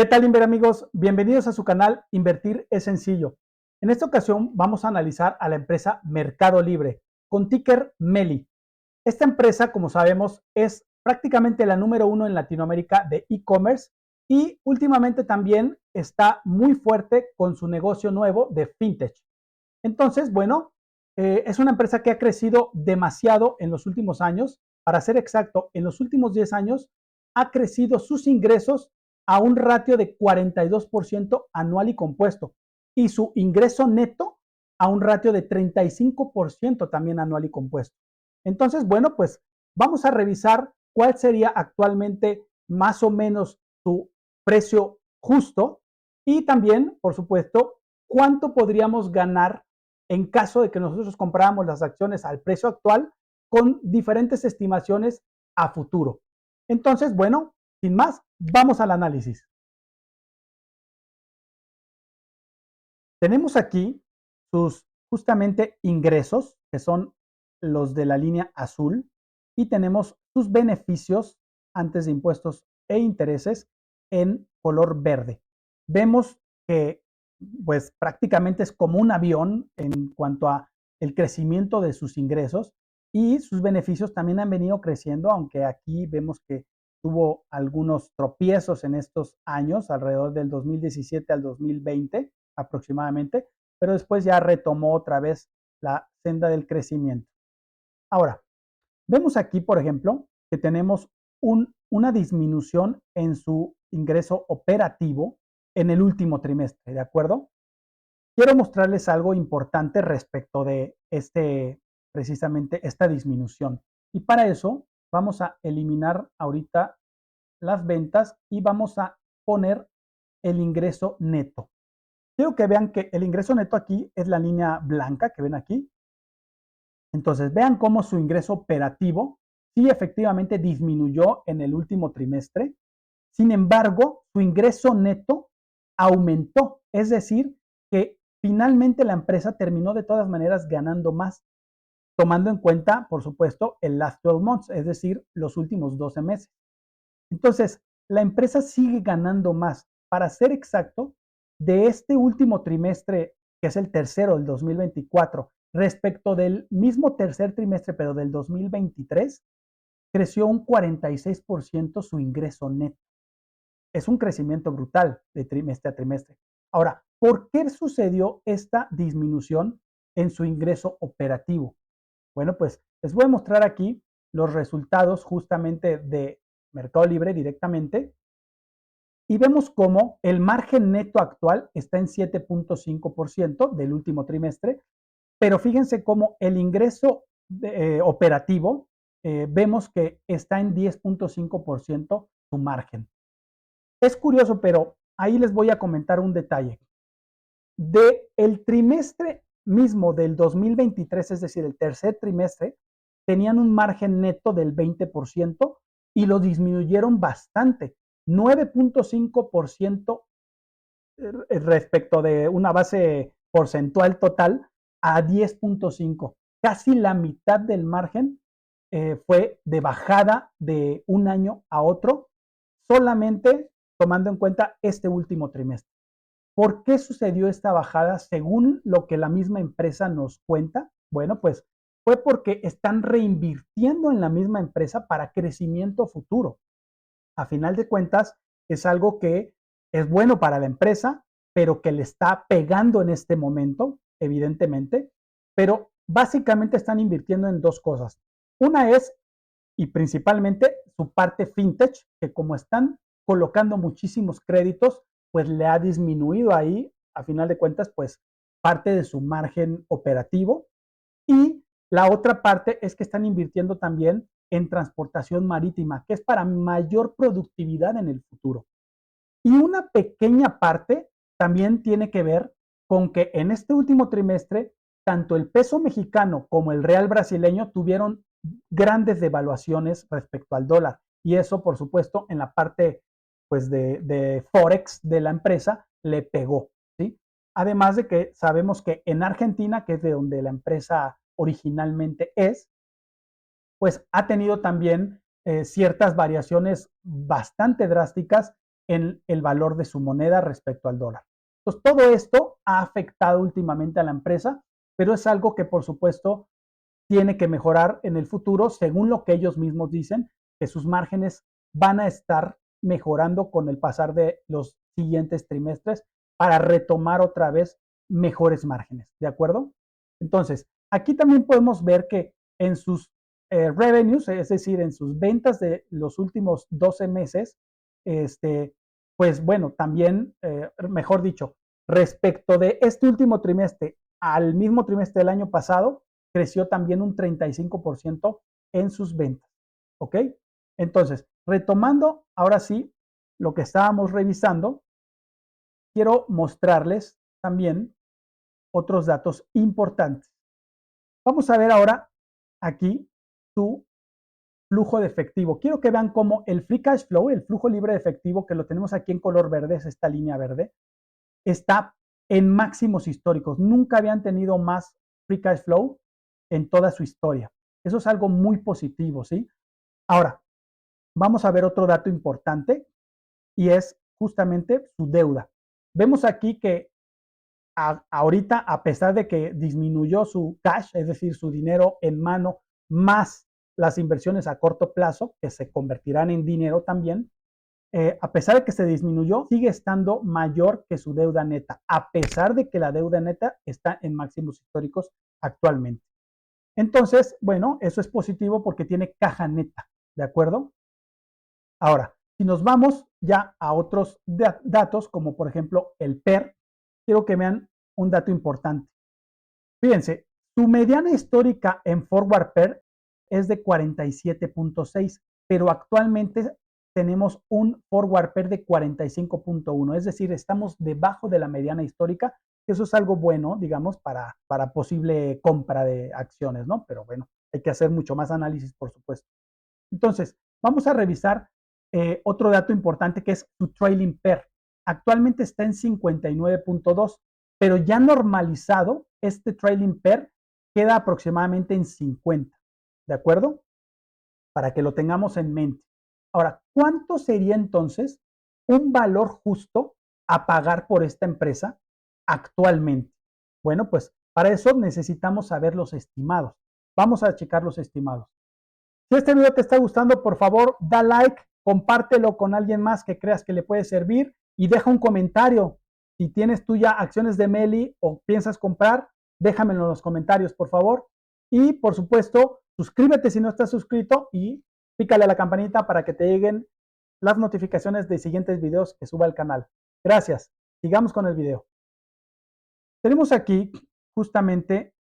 ¿Qué tal, Inver amigos? Bienvenidos a su canal Invertir es sencillo. En esta ocasión vamos a analizar a la empresa Mercado Libre con ticker MELI. Esta empresa, como sabemos, es prácticamente la número uno en Latinoamérica de e-commerce y últimamente también está muy fuerte con su negocio nuevo de fintech. Entonces, bueno, es una empresa que ha crecido demasiado en los últimos años. Para ser exacto, en los últimos 10 años ha crecido sus ingresos a un ratio de 42% anual y compuesto y su ingreso neto a un ratio de 35% también anual y compuesto. Entonces, bueno, pues vamos a revisar cuál sería actualmente más o menos su precio justo y también, por supuesto, cuánto podríamos ganar en caso de que nosotros compráramos las acciones al precio actual con diferentes estimaciones a futuro. Entonces, bueno, sin más, vamos al análisis. Tenemos aquí sus justamente ingresos, que son los de la línea azul, y tenemos sus beneficios antes de impuestos e intereses en color verde. Vemos que pues prácticamente es como un avión en cuanto a el crecimiento de sus ingresos y sus beneficios también han venido creciendo, aunque aquí vemos que tuvo algunos tropiezos en estos años, alrededor del 2017 al 2020 aproximadamente, pero después ya retomó otra vez la senda del crecimiento. Ahora, vemos aquí, por ejemplo, que tenemos una disminución en su ingreso operativo en el último trimestre, ¿de acuerdo? Quiero mostrarles algo importante respecto de precisamente esta disminución. Y para eso vamos a eliminar ahorita las ventas y vamos a poner el ingreso neto. Quiero que vean que el ingreso neto aquí es la línea blanca que ven aquí. Entonces, vean cómo su ingreso operativo sí efectivamente disminuyó en el último trimestre. Sin embargo, su ingreso neto aumentó. Es decir, que finalmente la empresa terminó de todas maneras ganando más, tomando en cuenta, por supuesto, el last 12 months, es decir, los últimos 12 meses. Entonces, la empresa sigue ganando más. Para ser exacto, de este último trimestre, que es el tercero del 2024, respecto del mismo tercer trimestre, pero del 2023, creció un 46% su ingreso neto. Es un crecimiento brutal de trimestre a trimestre. Ahora, ¿por qué sucedió esta disminución en su ingreso operativo? Bueno, pues les voy a mostrar aquí los resultados justamente de Mercado Libre directamente y vemos cómo el margen neto actual está en 7.5% del último trimestre, pero fíjense cómo el ingreso operativo vemos que está en 10.5% su margen. Es curioso, pero ahí les voy a comentar un detalle. Del trimestre mismo del 2023, es decir, el tercer trimestre, tenían un margen neto del 20% y lo disminuyeron bastante, 9.5% respecto de una base porcentual total a 10.5%. Casi la mitad del margen fue de bajada de un año a otro, solamente tomando en cuenta este último trimestre. ¿Por qué sucedió esta bajada según lo que la misma empresa nos cuenta? Bueno, pues fue porque están reinvirtiendo en la misma empresa para crecimiento futuro. A final de cuentas, es algo que es bueno para la empresa, pero que le está pegando en este momento, evidentemente, pero básicamente están invirtiendo en dos cosas. Una es, y principalmente, su parte fintech, que como están colocando muchísimos créditos, pues le ha disminuido ahí, a final de cuentas, pues parte de su margen operativo. Y la otra parte es que están invirtiendo también en transportación marítima, que es para mayor productividad en el futuro. Y una pequeña parte también tiene que ver con que en este último trimestre, tanto el peso mexicano como el real brasileño tuvieron grandes devaluaciones respecto al dólar. Y eso, por supuesto, en la parte pues, de Forex de la empresa le pegó. ¿Sí? Además de que sabemos que en Argentina, que es de donde la empresa originalmente es, pues ha tenido también ciertas variaciones bastante drásticas en el valor de su moneda respecto al dólar. Entonces, todo esto ha afectado últimamente a la empresa, pero es algo que, por supuesto, tiene que mejorar en el futuro, según lo que ellos mismos dicen, que sus márgenes van a estar mejorando con el pasar de los siguientes trimestres para retomar otra vez mejores márgenes, ¿de acuerdo? Entonces, aquí también podemos ver que en sus revenues, es decir, en sus ventas de los últimos 12 meses, pues bueno, también, mejor dicho, respecto de este último trimestre al mismo trimestre del año pasado, creció también un 35% en sus ventas. ¿Ok? Entonces, retomando ahora sí lo que estábamos revisando, quiero mostrarles también otros datos importantes. Vamos a ver ahora aquí su flujo de efectivo. Quiero que vean cómo el free cash flow, el flujo libre de efectivo, que lo tenemos aquí en color verde, es esta línea verde, está en máximos históricos. Nunca habían tenido más free cash flow en toda su historia. Eso es algo muy positivo, ¿sí? Ahora, vamos a ver otro dato importante y es justamente su deuda. Vemos aquí que ahorita, a pesar de que disminuyó su cash, es decir, su dinero en mano, más las inversiones a corto plazo, que se convertirán en dinero también, a pesar de que se disminuyó, sigue estando mayor que su deuda neta, a pesar de que la deuda neta está en máximos históricos actualmente. Entonces, bueno, eso es positivo porque tiene caja neta, ¿de acuerdo? Ahora, si nos vamos ya a otros datos, como por ejemplo el PER, quiero que vean un dato importante. Fíjense, su mediana histórica en Forward PER es de 47.6, pero actualmente tenemos un Forward PER de 45.1, es decir, estamos debajo de la mediana histórica. Eso es algo bueno, digamos, para posible compra de acciones, ¿no? Pero bueno, hay que hacer mucho más análisis, por supuesto. Entonces, vamos a revisar otro dato importante que es su trailing PER. Actualmente está en 59.2, pero ya normalizado, este trailing PER queda aproximadamente en 50, ¿de acuerdo? Para que lo tengamos en mente. Ahora, ¿cuánto sería entonces un valor justo a pagar por esta empresa actualmente? Bueno, pues para eso necesitamos saber los estimados. Vamos a checar los estimados. Si este video te está gustando, por favor, da like, compártelo con alguien más que creas que le puede servir y deja un comentario. Si tienes tú ya acciones de Meli o piensas comprar, déjamelo en los comentarios, por favor. Y, por supuesto, suscríbete si no estás suscrito y pícale a la campanita para que te lleguen las notificaciones de siguientes videos que suba al canal. Gracias. Sigamos con el video. Tenemos aquí justamente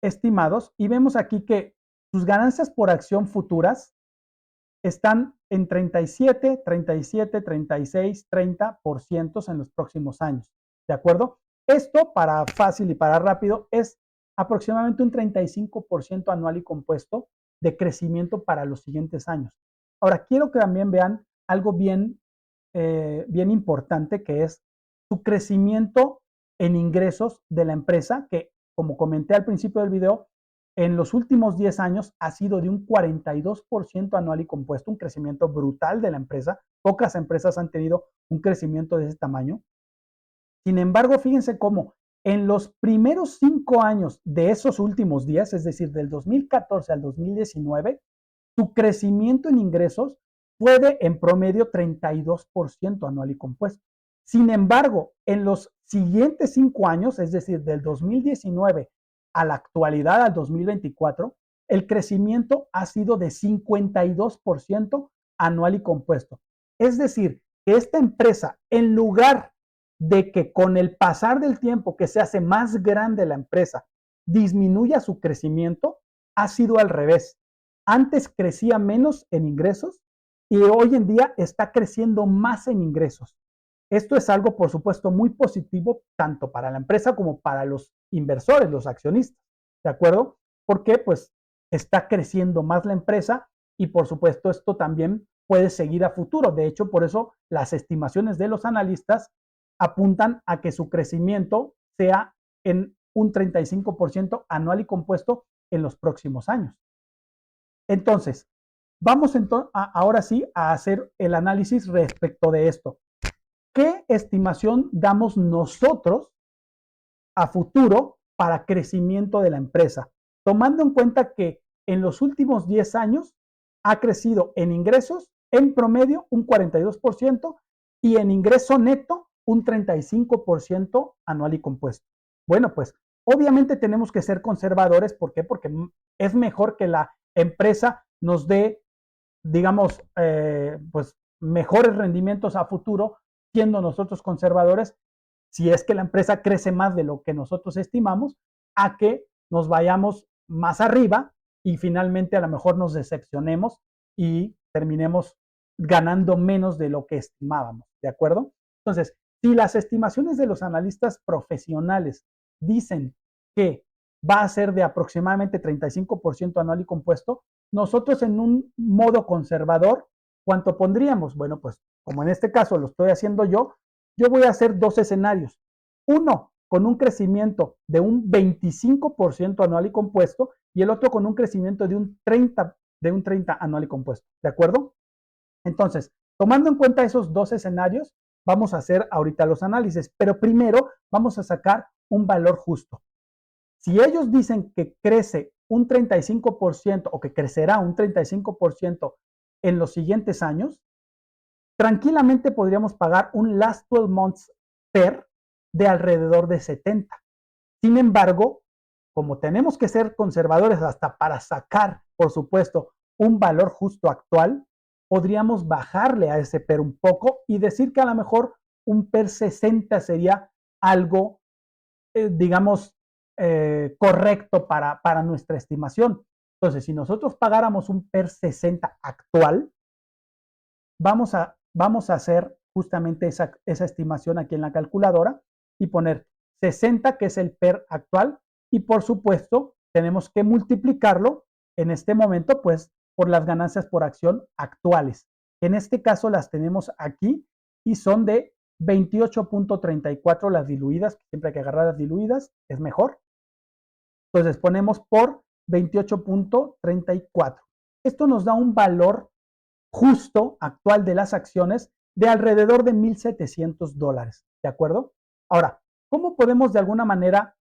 estimados y vemos aquí que sus ganancias por acción futuras están en 37, 37, 36, 30% en los próximos años. ¿De acuerdo? Esto, para fácil y para rápido, es aproximadamente un 35% anual y compuesto de crecimiento para los siguientes años. Ahora, quiero que también vean algo bien importante, que es su crecimiento en ingresos de la empresa, que como comenté al principio del video, en los últimos 10 años ha sido de un 42% anual y compuesto, un crecimiento brutal de la empresa. Pocas empresas han tenido un crecimiento de ese tamaño. Sin embargo, fíjense cómo en los primeros 5 años de esos últimos 10, es decir, del 2014 al 2019, su crecimiento en ingresos fue de en promedio 32% anual y compuesto. Sin embargo, en los siguientes 5 años, es decir, del 2019 a la actualidad, al 2024, el crecimiento ha sido de 52% anual y compuesto. Es decir, que esta empresa, en lugar de que con el pasar del tiempo que se hace más grande la empresa, disminuya su crecimiento, ha sido al revés. Antes crecía menos en ingresos y hoy en día está creciendo más en ingresos. Esto es algo, por supuesto, muy positivo tanto para la empresa como para los inversores, los accionistas, ¿de acuerdo? Porque pues está creciendo más la empresa y por supuesto esto también puede seguir a futuro. De hecho, por eso las estimaciones de los analistas apuntan a que su crecimiento sea en un 35% anual y compuesto en los próximos años. Entonces, Vamos ahora sí a hacer el análisis respecto de esto. ¿Qué estimación damos nosotros a futuro para crecimiento de la empresa? Tomando en cuenta que en los últimos 10 años ha crecido en ingresos en promedio un 42% y en ingreso neto un 35% anual y compuesto. Bueno, pues obviamente tenemos que ser conservadores. ¿Por qué? Porque es mejor que la empresa nos dé, digamos, pues mejores rendimientos a futuro siendo nosotros conservadores, si es que la empresa crece más de lo que nosotros estimamos, a que nos vayamos más arriba y finalmente a lo mejor nos decepcionemos y terminemos ganando menos de lo que estimábamos, ¿de acuerdo? Entonces, si las estimaciones de los analistas profesionales dicen que va a ser de aproximadamente 35% anual y compuesto, nosotros en un modo conservador, ¿cuánto pondríamos? Bueno, pues como en este caso lo estoy haciendo yo voy a hacer dos escenarios. Uno con un crecimiento de un 25% anual y compuesto y el otro con un crecimiento de un 30 anual y compuesto. ¿De acuerdo? Entonces, tomando en cuenta esos dos escenarios, vamos a hacer ahorita los análisis, pero primero vamos a sacar un valor justo. Si ellos dicen que crece un 35% o que crecerá un 35% en los siguientes años, tranquilamente podríamos pagar un last 12 months PER de alrededor de 70. Sin embargo, como tenemos que ser conservadores hasta para sacar, por supuesto, un valor justo actual, podríamos bajarle a ese PER un poco y decir que a lo mejor un PER 60 sería algo, digamos, correcto para nuestra estimación. Entonces, si nosotros pagáramos un PER 60 actual, vamos a hacer justamente esa estimación aquí en la calculadora y poner 60, que es el PER actual, y por supuesto tenemos que multiplicarlo en este momento pues por las ganancias por acción actuales. En este caso las tenemos aquí y son de 28.34 las diluidas, siempre hay que agarrar las diluidas, es mejor. Entonces ponemos por 28.34. Esto nos da un valor justo actual de las acciones de alrededor de $1,700, ¿de acuerdo? Ahora, ¿cómo podemos de alguna manera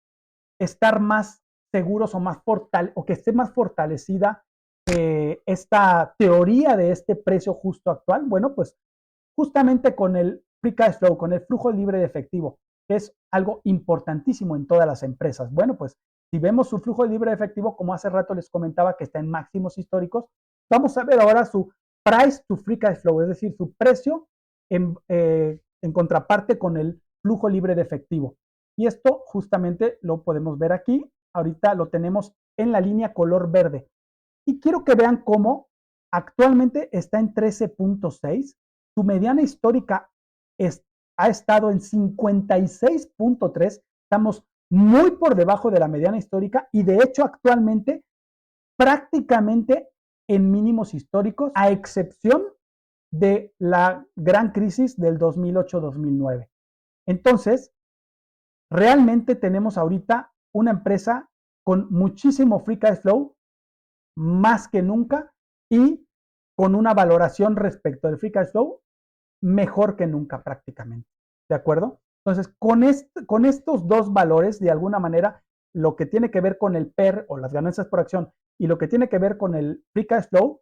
estar más seguros o o que esté más fortalecida esta teoría de este precio justo actual? Bueno, pues justamente con el free cash flow, con el flujo libre de efectivo, que es algo importantísimo en todas las empresas. Bueno, pues si vemos su flujo libre de efectivo, como hace rato les comentaba que está en máximos históricos, vamos a ver ahora su price to free cash flow, es decir, su precio en contraparte con el flujo libre de efectivo. Y esto justamente lo podemos ver aquí. Ahorita lo tenemos en la línea color verde. Y quiero que vean cómo actualmente está en 13.6. Su mediana histórica ha estado en 56.3. Estamos muy por debajo de la mediana histórica y de hecho actualmente prácticamente en mínimos históricos, a excepción de la gran crisis del 2008-2009. Entonces, realmente tenemos ahorita una empresa con muchísimo free cash flow, más que nunca, y con una valoración respecto al free cash flow mejor que nunca prácticamente. ¿De acuerdo? Entonces, con estos dos valores, de alguna manera, lo que tiene que ver con el PER o las ganancias por acción y lo que tiene que ver con el free cash flow,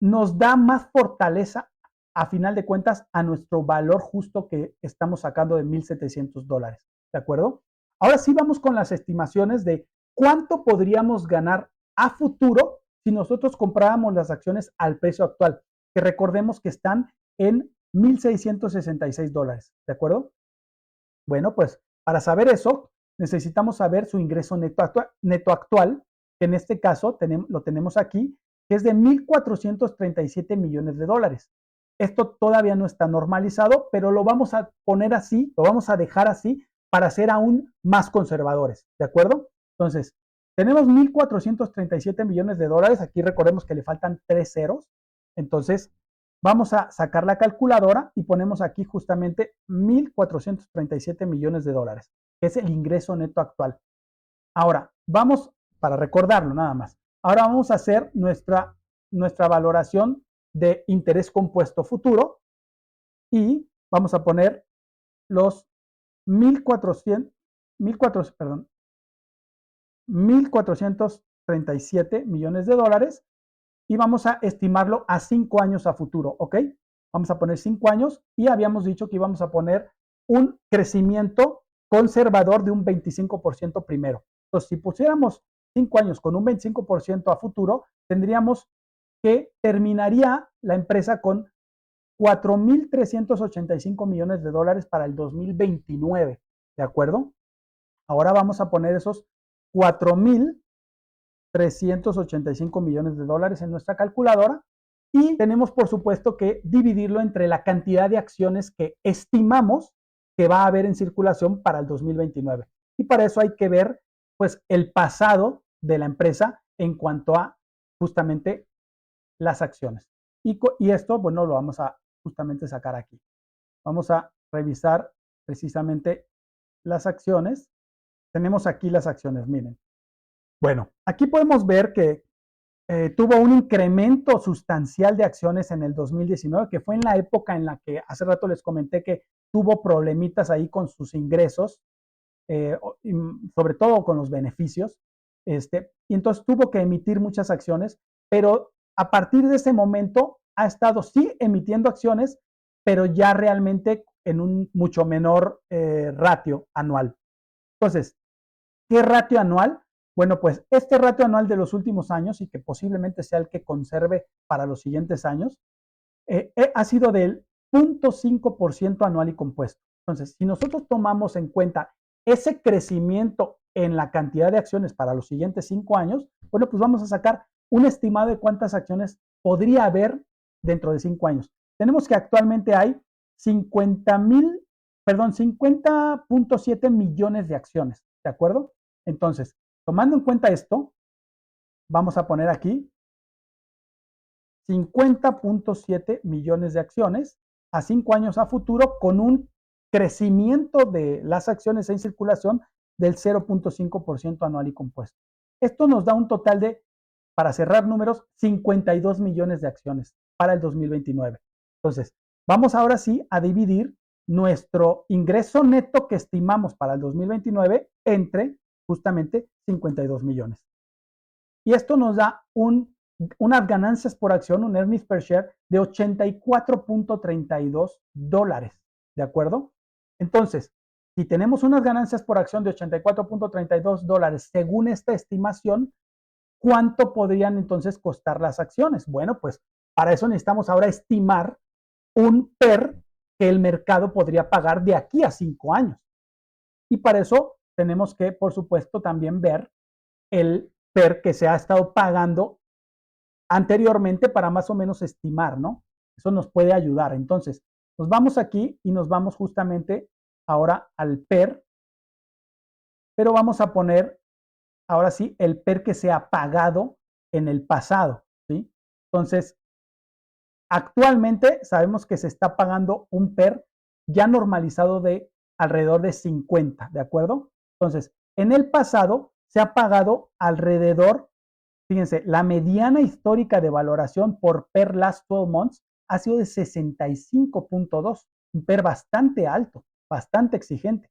nos da más fortaleza a final de cuentas a nuestro valor justo que estamos sacando de $1,700. ¿De acuerdo? Ahora sí vamos con las estimaciones de cuánto podríamos ganar a futuro si nosotros compráramos las acciones al precio actual, que recordemos que están en $1,666. ¿De acuerdo? Bueno, pues para saber eso, necesitamos saber su ingreso neto actual, que en este caso lo tenemos aquí, que es de $1,437 millones. Esto todavía no está normalizado, pero lo vamos a poner así, lo vamos a dejar así para ser aún más conservadores, ¿de acuerdo? Entonces, tenemos $1,437 millones. Aquí recordemos que le faltan 3 ceros. Entonces, vamos a sacar la calculadora y ponemos aquí justamente $1,437 millones, que es el ingreso neto actual. Ahora, vamos, para recordarlo nada más, ahora vamos a hacer nuestra valoración de interés compuesto futuro y vamos a poner los 1,437 millones de dólares y vamos a estimarlo a 5 años a futuro, ¿ok? Vamos a poner 5 años y habíamos dicho que íbamos a poner un crecimiento conservador de un 25% primero. Entonces, si pusiéramos 5 años con un 25% a futuro, tendríamos que terminaría la empresa con 4,385 millones de dólares para el 2029, ¿de acuerdo? Ahora vamos a poner esos 4,385 millones de dólares en nuestra calculadora y tenemos, por supuesto, que dividirlo entre la cantidad de acciones que estimamos que va a haber en circulación para el 2029. Y para eso hay que ver, pues, el pasado de la empresa en cuanto a justamente las acciones. Y esto, bueno, lo vamos a justamente sacar aquí. Vamos a revisar precisamente las acciones. Tenemos aquí las acciones, miren. Bueno, aquí podemos ver que tuvo un incremento sustancial de acciones en el 2019, que fue en la época en la que hace rato les comenté que tuvo problemitas ahí con sus ingresos, sobre todo con los beneficios, y entonces tuvo que emitir muchas acciones, pero a partir de ese momento ha estado sí emitiendo acciones, pero ya realmente en un mucho menor ratio anual. Entonces, ¿qué ratio anual? Bueno, pues este ratio anual de los últimos años y que posiblemente sea el que conserve para los siguientes años, ha sido del 0,5% anual y compuesto. Entonces, si nosotros tomamos en cuenta ese crecimiento en la cantidad de acciones para los siguientes 5 años, bueno, pues vamos a sacar un estimado de cuántas acciones podría haber dentro de 5 años. Tenemos que actualmente hay 50.7 millones de acciones, ¿de acuerdo? Entonces, tomando en cuenta esto, vamos a poner aquí 50.7 millones de acciones a 5 años a futuro con un crecimiento de las acciones en circulación del 0,5% anual y compuesto. Esto nos da un total de, para cerrar números, 52 millones de acciones para el 2029. Entonces, vamos ahora sí a dividir nuestro ingreso neto que estimamos para el 2029 entre justamente 52 millones. Y esto nos da unas ganancias por acción, un earnings per share de 84.32 dólares, ¿de acuerdo? Entonces, si tenemos unas ganancias por acción de 84.32 dólares según esta estimación, ¿cuánto podrían entonces costar las acciones? Bueno, pues para eso necesitamos ahora estimar un PER que el mercado podría pagar de aquí a 5 años. Y para eso tenemos que, por supuesto, también ver el PER que se ha estado pagando anteriormente para más o menos estimar, ¿no? Eso nos puede ayudar. Entonces, nos vamos aquí y nos vamos justamente ahora al PER, pero vamos a poner ahora sí el PER que se ha pagado en el pasado, ¿sí? Entonces, actualmente sabemos que se está pagando un PER ya normalizado de alrededor de 50, ¿de acuerdo? Entonces, en el pasado se ha pagado alrededor, fíjense, la mediana histórica de valoración por PER last 12 months ha sido de 65.2, un PER bastante alto, bastante exigente.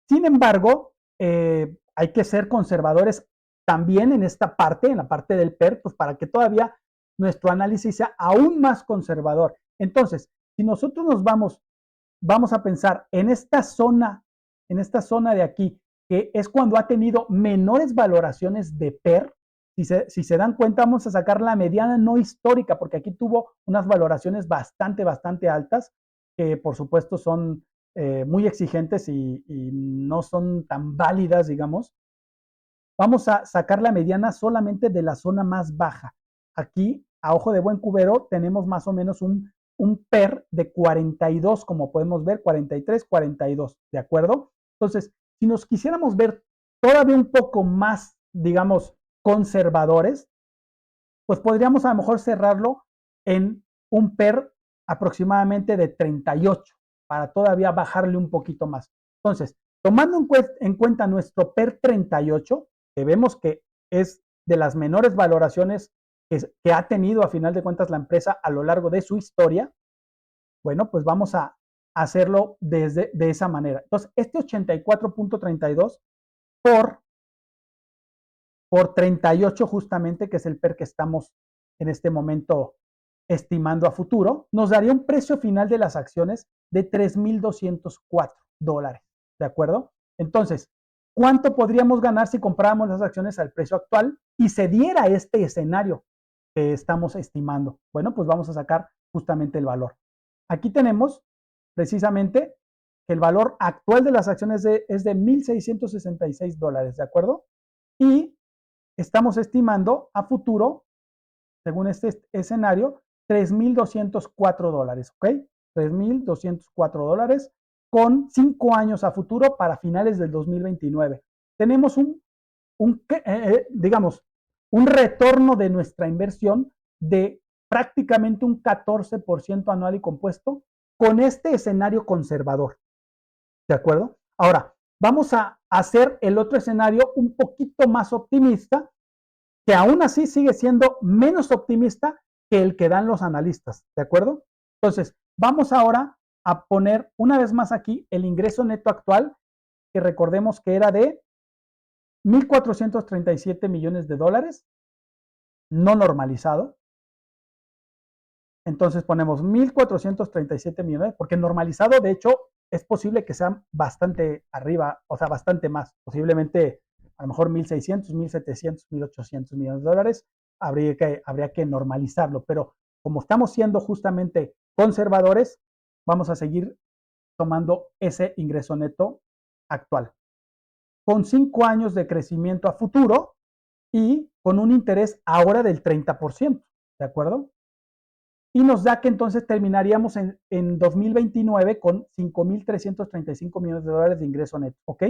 Sin embargo, hay que ser conservadores también en esta parte, en la parte del PER, pues para que todavía nuestro análisis sea aún más conservador. Entonces, si nosotros nos vamos a pensar en esta zona de aquí, que es cuando ha tenido menores valoraciones de PER, si se dan cuenta, vamos a sacar la mediana no histórica, porque aquí tuvo unas valoraciones bastante altas, que por supuesto son muy exigentes y no son tan válidas, digamos. Vamos a sacar la mediana solamente de la zona más baja. Aquí, a ojo de buen cubero, tenemos más o menos un PER de 42, como podemos ver, 43, 42, ¿de acuerdo? Entonces, si nos quisiéramos ver todavía un poco más, digamos, conservadores, pues podríamos a lo mejor cerrarlo en un PER aproximadamente de 38 para todavía bajarle un poquito más. Entonces, tomando en cuenta nuestro PER 38, que vemos que es de las menores valoraciones que ha tenido a final de cuentas la empresa a lo largo de su historia, bueno, pues vamos a hacerlo de esa manera. Entonces, este 84.32 por 38 justamente, que es el PER que estamos en este momento estimando a futuro, nos daría un precio final de las acciones de 3,204 dólares. ¿De acuerdo? Entonces, ¿cuánto podríamos ganar si compráramos las acciones al precio actual y se diera este escenario que estamos estimando? Bueno, pues vamos a sacar justamente el valor. Aquí tenemos precisamente que el valor actual de las acciones es de 1,666 dólares, ¿de acuerdo? Y estamos estimando a futuro, según este escenario, 3,204 dólares, ¿ok? 3,204 dólares con 5 años a futuro para finales del 2029. Tenemos digamos, un retorno de nuestra inversión de prácticamente un 14% anual y compuesto con este escenario conservador. ¿De acuerdo? Ahora, vamos a hacer el otro escenario un poquito más optimista, que aún así sigue siendo menos optimista que el que dan los analistas, ¿de acuerdo? Entonces, vamos ahora a poner una vez más aquí el ingreso neto actual, que recordemos que era de 1,437 millones de dólares, no normalizado. Entonces ponemos 1,437 millones, porque normalizado, de hecho, es posible que sea bastante arriba, o sea, bastante más, posiblemente a lo mejor 1,600, 1,700, 1,800 millones de dólares, habría que normalizarlo, pero como estamos siendo justamente conservadores, vamos a seguir tomando ese ingreso neto actual, con 5 años de crecimiento a futuro y con un interés ahora del 30%, ¿de acuerdo? Y nos da que entonces terminaríamos en 2029 con 5,335 millones de dólares de ingreso neto, ¿ok?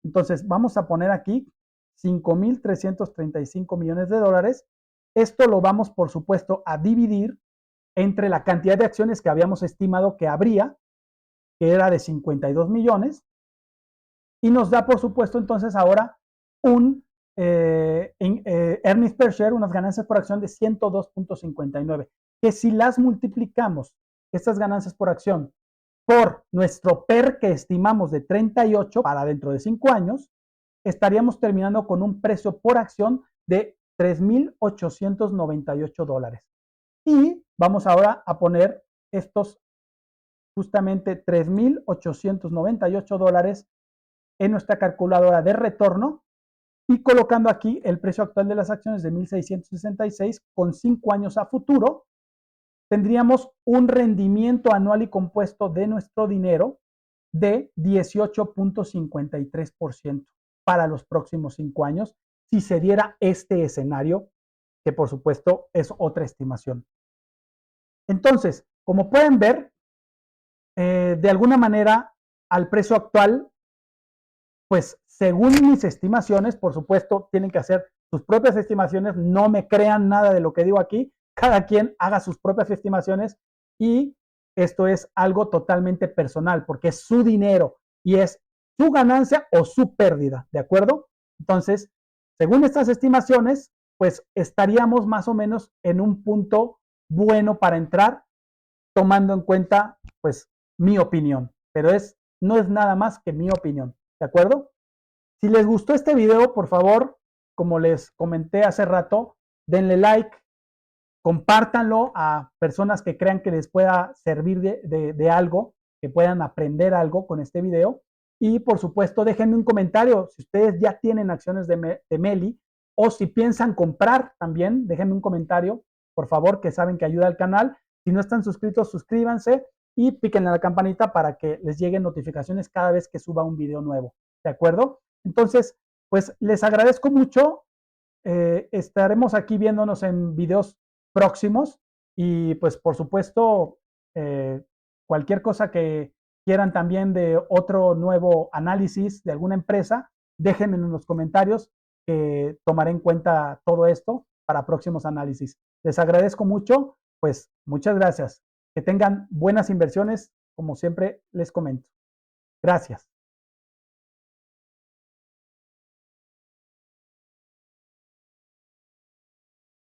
Entonces vamos a poner aquí 5,335 millones de dólares. Esto lo vamos, por supuesto, a dividir entre la cantidad de acciones que habíamos estimado que habría, que era de 52 millones, y nos da, por supuesto, entonces ahora un earnings per share, unas ganancias por acción de 102.59, que si las multiplicamos, estas ganancias por acción, por nuestro PER que estimamos de 38 para dentro de 5 años, estaríamos terminando con un precio por acción de 3,898 dólares. Y vamos ahora a poner estos justamente 3,898 dólares en nuestra calculadora de retorno y colocando aquí el precio actual de las acciones de 1,666 con 5 años a futuro, tendríamos un rendimiento anual y compuesto de nuestro dinero de 18.53% para los próximos 5 años, si se diera este escenario, que por supuesto es otra estimación. Entonces, como pueden ver, de alguna manera, al precio actual, pues según mis estimaciones, por supuesto, tienen que hacer sus propias estimaciones, no me crean nada de lo que digo aquí, cada quien haga sus propias estimaciones y esto es algo totalmente personal porque es su dinero y es su ganancia o su pérdida, ¿de acuerdo? Entonces, según estas estimaciones, pues estaríamos más o menos en un punto bueno para entrar, tomando en cuenta, pues, mi opinión, pero no es nada más que mi opinión, ¿de acuerdo? Si les gustó este video, por favor, como les comenté hace rato, denle like, compártanlo a personas que crean que les pueda servir de algo, que puedan aprender algo con este video. Y por supuesto, déjenme un comentario si ustedes ya tienen acciones de Meli o si piensan comprar también, déjenme un comentario, por favor, que saben que ayuda al canal. Si no están suscritos, suscríbanse y piquen a la campanita para que les lleguen notificaciones cada vez que suba un video nuevo. ¿De acuerdo? Entonces, pues les agradezco mucho. Estaremos aquí viéndonos en videos próximos y pues por supuesto cualquier cosa que quieran también de otro nuevo análisis de alguna empresa, déjenme en los comentarios que tomaré en cuenta todo esto para próximos análisis. Les agradezco mucho, pues muchas gracias. Que tengan buenas inversiones, como siempre les comento. Gracias.